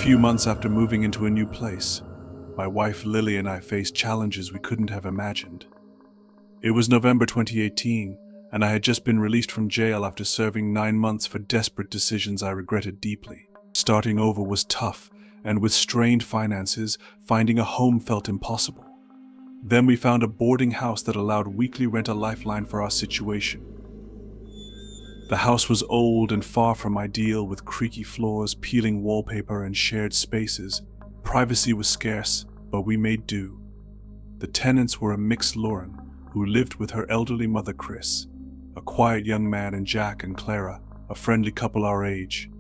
few months after moving into a new place, my wife Lily and I faced challenges we couldn't have imagined. It was November 2018, and I had just been released from jail after serving 9 months for desperate decisions I regretted deeply. Starting over was tough, and with strained finances, finding a home felt impossible. Then we found a boarding house that allowed weekly rent, a lifeline for our situation. The house was old and far from ideal, with creaky floors, peeling wallpaper, and shared spaces. Privacy was scarce, but we made do. The tenants were a mixed Lauren, who lived with her elderly mother Chris, a quiet young man, and Jack and Clara, a friendly couple our age.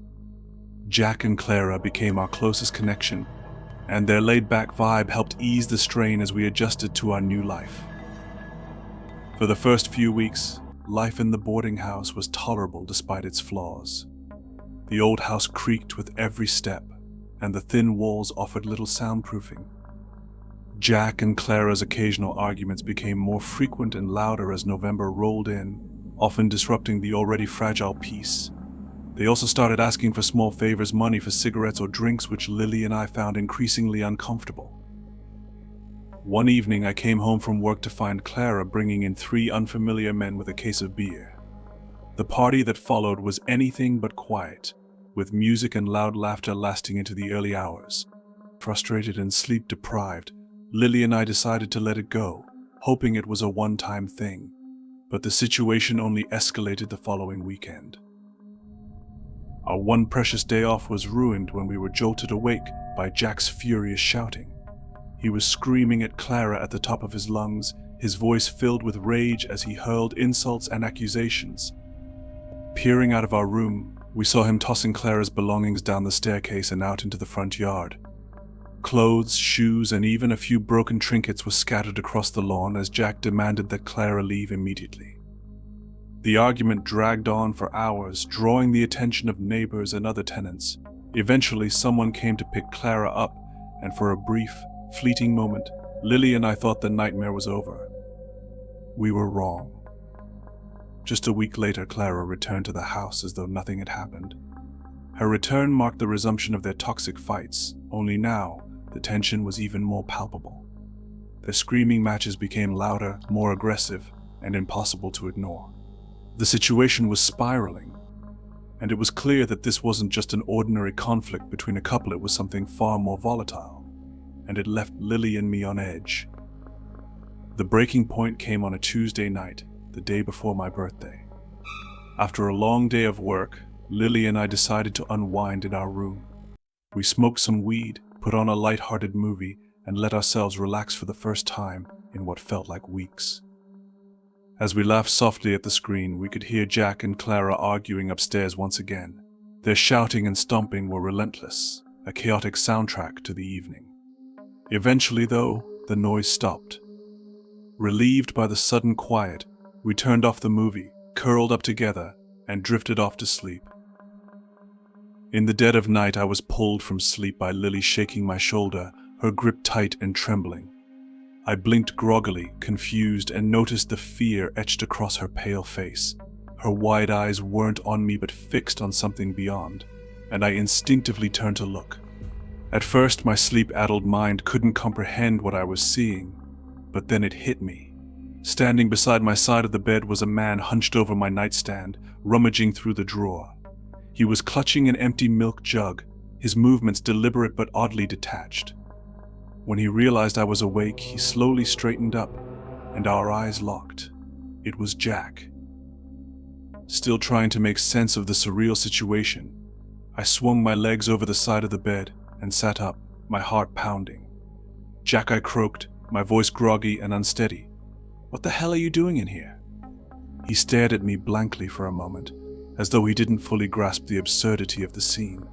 Jack and Clara became our closest connection, and their laid-back vibe helped ease the strain as we adjusted to our new life. For the first few weeks, life in the boarding house was tolerable despite its flaws. The old house creaked with every step, and the thin walls offered little soundproofing. Jack and Clara's occasional arguments became more frequent and louder as November rolled in, often disrupting the already fragile peace. They also started asking for small favors, money for cigarettes or drinks, which Lily and I found increasingly uncomfortable. One evening, I came home from work to find Clara bringing in 3 unfamiliar men with a case of beer. The party that followed was anything but quiet, with music and loud laughter lasting into the early hours. Frustrated and sleep-deprived, Lily and I decided to let it go, hoping it was a one-time thing. But the situation only escalated the following weekend. Our one precious day off was ruined when we were jolted awake by Jack's furious shouting. He was screaming at Clara at the top of his lungs, his voice filled with rage as he hurled insults and accusations. Peering out of our room, we saw him tossing Clara's belongings down the staircase and out into the front yard. Clothes, shoes, and even a few broken trinkets were scattered across the lawn as Jack demanded that Clara leave immediately. The argument dragged on for hours, drawing the attention of neighbors and other tenants. Eventually, someone came to pick Clara up, and for a brief, fleeting moment, Lily and I thought the nightmare was over. We were wrong. Just a week later, Clara returned to the house as though nothing had happened. Her return marked the resumption of their toxic fights, only now, the tension was even more palpable. Their screaming matches became louder, more aggressive, and impossible to ignore. The situation was spiraling, and it was clear that this wasn't just an ordinary conflict between a couple, it was something far more volatile, and it left Lily and me on edge. The breaking point came on a Tuesday night, the day before my birthday. After a long day of work, Lily and I decided to unwind in our room. We smoked some weed, put on a light-hearted movie, and let ourselves relax for the first time in what felt like weeks. As we laughed softly at the screen, we could hear Jack and Clara arguing upstairs once again. Their shouting and stomping were relentless, a chaotic soundtrack to the evening. Eventually, though, the noise stopped. Relieved by the sudden quiet, we turned off the movie, curled up together, and drifted off to sleep. In the dead of night, I was pulled from sleep by Lily shaking my shoulder, her grip tight and trembling. I blinked groggily, confused, and noticed the fear etched across her pale face. Her wide eyes weren't on me but fixed on something beyond, and I instinctively turned to look. At first, my sleep-addled mind couldn't comprehend what I was seeing, but then it hit me. Standing beside my side of the bed was a man hunched over my nightstand, rummaging through the drawer. He was clutching an empty milk jug, his movements deliberate but oddly detached. When he realized I was awake, he slowly straightened up, and our eyes locked. It was Jack. Still trying to make sense of the surreal situation, I swung my legs over the side of the bed and sat up, my heart pounding. "Jack," I croaked, my voice groggy and unsteady. "What the hell are you doing in here?" He stared at me blankly for a moment, as though he didn't fully grasp the absurdity of the scene.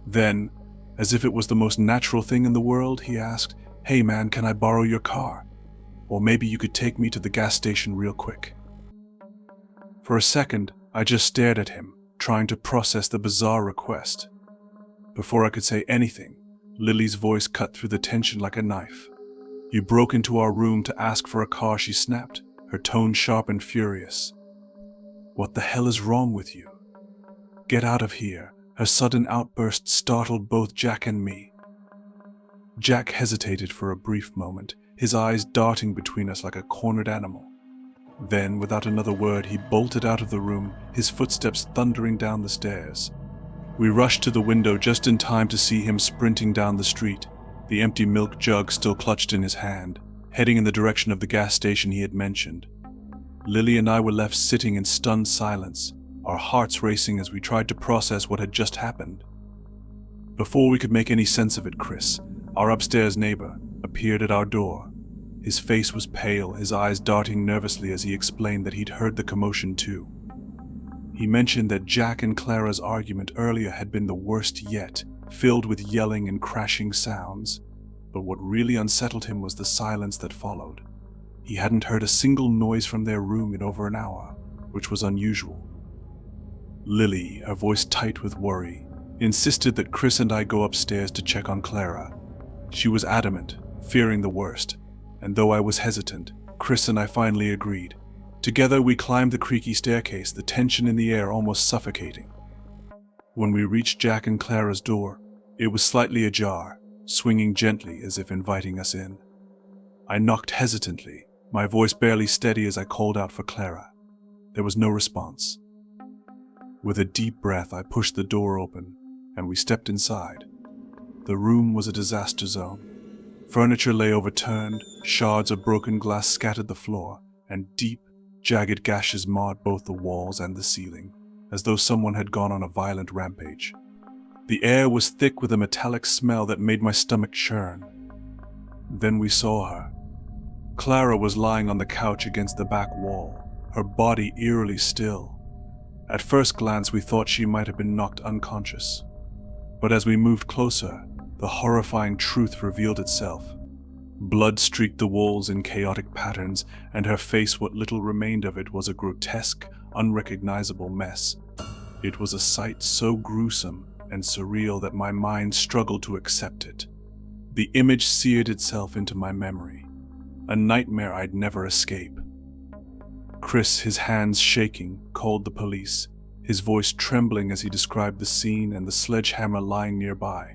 Then, as if it was the most natural thing in the world, he asked, "Hey man, can I borrow your car? Or maybe you could take me to the gas station real quick." For a second, I just stared at him, trying to process the bizarre request. Before I could say anything, Lily's voice cut through the tension like a knife. "You broke into our room to ask for a car," she snapped, her tone sharp and furious. "What the hell is wrong with you? Get out of here. Her sudden outburst startled both Jack and me. Jack hesitated for a brief moment, his eyes darting between us like a cornered animal. Then, without another word, he bolted out of the room, his footsteps thundering down the stairs. We rushed to the window just in time to see him sprinting down the street, the empty milk jug still clutched in his hand, heading in the direction of the gas station he had mentioned. Lily and I were left sitting in stunned silence, our hearts racing as we tried to process what had just happened. Before we could make any sense of it, Chris, our upstairs neighbor, appeared at our door. His face was pale, his eyes darting nervously as he explained that he'd heard the commotion too. He mentioned that Jack and Clara's argument earlier had been the worst yet, filled with yelling and crashing sounds. But what really unsettled him was the silence that followed. He hadn't heard a single noise from their room in over an hour, which was unusual. Lily, her voice tight with worry, insisted that Chris and I go upstairs to check on Clara. She was adamant, fearing the worst, and though I was hesitant, Chris and I finally agreed. Together we climbed the creaky staircase, the tension in the air almost suffocating. When we reached Jack and Clara's door, it was slightly ajar, swinging gently as if inviting us in. I knocked hesitantly, my voice barely steady as I called out for Clara. There was no response. With a deep breath, I pushed the door open, and we stepped inside. The room was a disaster zone. Furniture lay overturned, shards of broken glass scattered the floor, and deep, jagged gashes marred both the walls and the ceiling, as though someone had gone on a violent rampage. The air was thick with a metallic smell that made my stomach churn. Then we saw her. Clara was lying on the couch against the back wall, her body eerily still. At first glance, we thought she might have been knocked unconscious. But as we moved closer, the horrifying truth revealed itself. Blood streaked the walls in chaotic patterns, and her face, what little remained of it, was a grotesque, unrecognizable mess. It was a sight so gruesome and surreal that my mind struggled to accept it. The image seared itself into my memory, a nightmare I'd never escape. Chris, his hands shaking, called the police, his voice trembling as he described the scene and the sledgehammer lying nearby.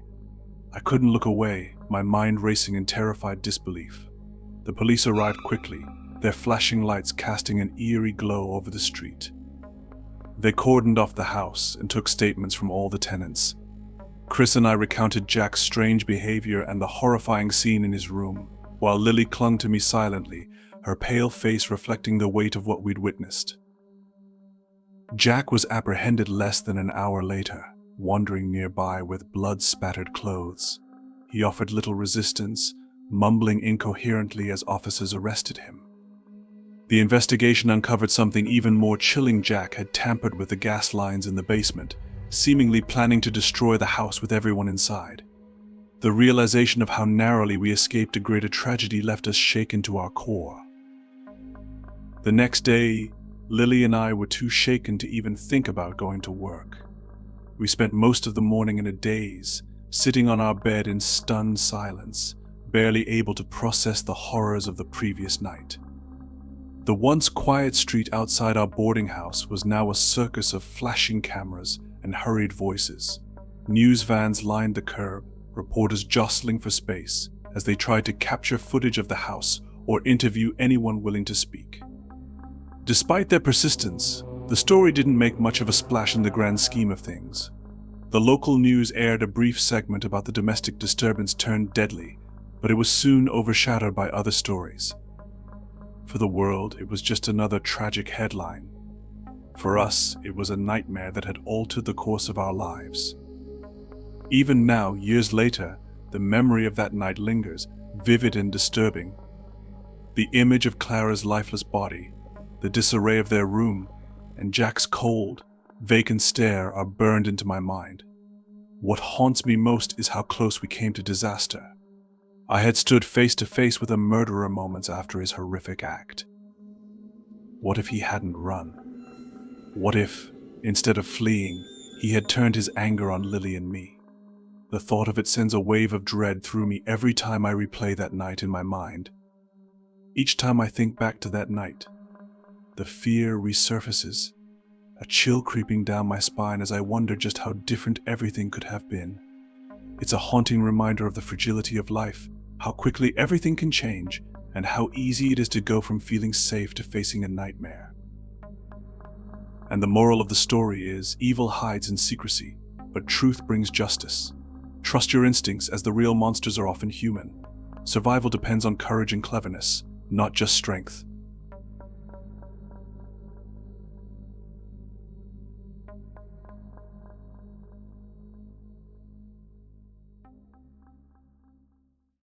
I couldn't look away, my mind racing in terrified disbelief. The police arrived quickly, their flashing lights casting an eerie glow over the street. They cordoned off the house and took statements from all the tenants. Chris and I recounted Jack's strange behavior and the horrifying scene in his room, while Lily clung to me silently, her pale face reflecting the weight of what we'd witnessed. Jack was apprehended less than an hour later, wandering nearby with blood-spattered clothes. He offered little resistance, mumbling incoherently as officers arrested him. The investigation uncovered something even more chilling. Jack had tampered with the gas lines in the basement, seemingly planning to destroy the house with everyone inside. The realization of how narrowly we escaped a greater tragedy left us shaken to our core. The next day, Lily and I were too shaken to even think about going to work. We spent most of the morning in a daze, sitting on our bed in stunned silence, barely able to process the horrors of the previous night. The once quiet street outside our boarding house was now a circus of flashing cameras and hurried voices. News vans lined the curb, reporters jostling for space as they tried to capture footage of the house or interview anyone willing to speak. Despite their persistence, the story didn't make much of a splash in the grand scheme of things. The local news aired a brief segment about the domestic disturbance turned deadly, but it was soon overshadowed by other stories. For the world, it was just another tragic headline. For us, it was a nightmare that had altered the course of our lives. Even now, years later, the memory of that night lingers, vivid and disturbing. The image of Clara's lifeless body, the disarray of their room, and Jack's cold, vacant stare are burned into my mind. What haunts me most is how close we came to disaster. I had stood face to face with a murderer moments after his horrific act. What if he hadn't run? What if, instead of fleeing, he had turned his anger on Lily and me? The thought of it sends a wave of dread through me every time I replay that night in my mind. Each time I think back to that night, the fear resurfaces, a chill creeping down my spine as I wonder just how different everything could have been. It's a haunting reminder of the fragility of life, how quickly everything can change, and how easy it is to go from feeling safe to facing a nightmare. And the moral of the story is, evil hides in secrecy, but truth brings justice. Trust your instincts, as the real monsters are often human. Survival depends on courage and cleverness, not just strength.